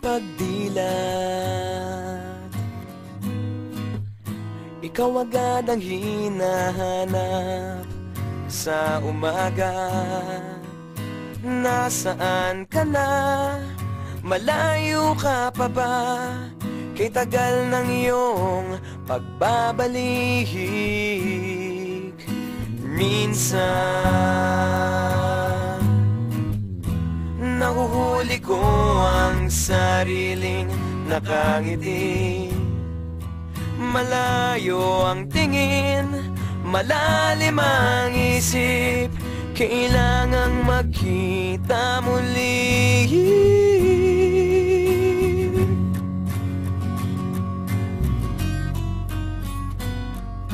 pagdilat. Ikaw agad ang hinahanap sa umaga. Nasaan ka na? Malayo ka pa ba? Kay tagal ng iyong pagbabalik. Minsan nahuhuli ko ang sariling nakangiti. Malayo ang tingin, malalim ang isip. Kailangang magkita muli.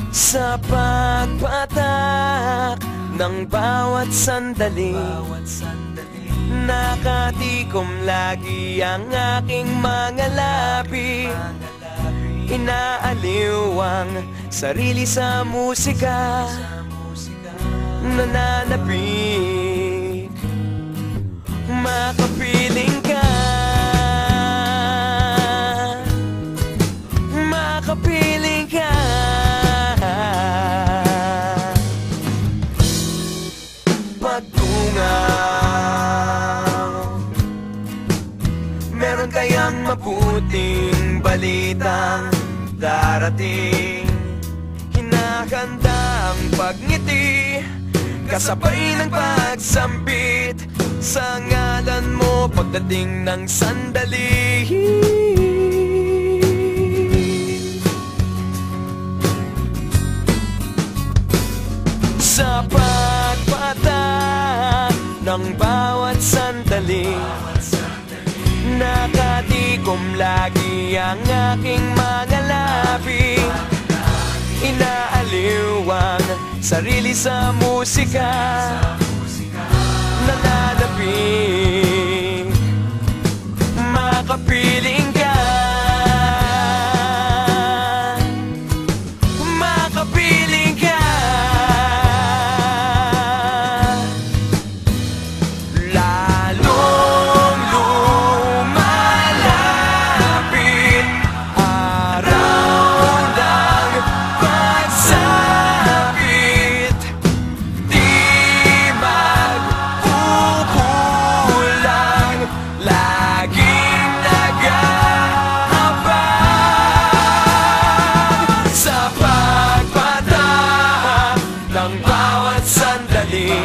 Sa pagpatak ng bawat sandali, nakatikom lagi ang aking mga labi. Inaaliw ang sarili sa musika, nananabik, makapiling ka, makapiling ka. Pagtungaw, meron kayang mabuting balitang darating. Hinahanda ang pagngiti, kasabay ng pagsambit sa ngalan mo pagdating ng sandali. Sa pagpatak ng bawat sandali, nakatikom lagi ang aking mga labi. Inaaliw ang sarili sa musika, nananabik, makapiling ka, makapiling ka. Lalong lumalapit araw ng pagsapit, di magkukulang, laging nag-aabang. Sa pagpatak ng bawat sandali,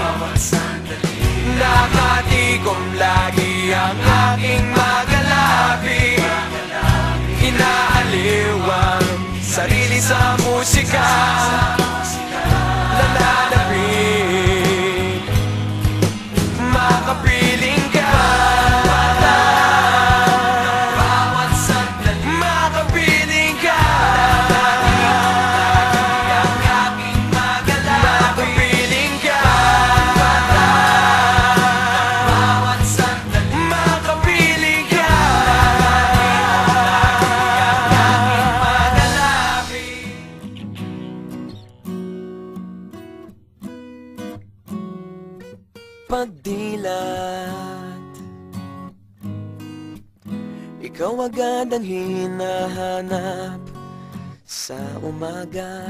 nakatikom lagi ang aking mga labi. Inaaliw ang sarili sa musika, nananabik, makapiling ka, makapiling ka, makapiling ka, makapiling ka. Pagdilat, ikaw agad ang hinahanap sa umaga.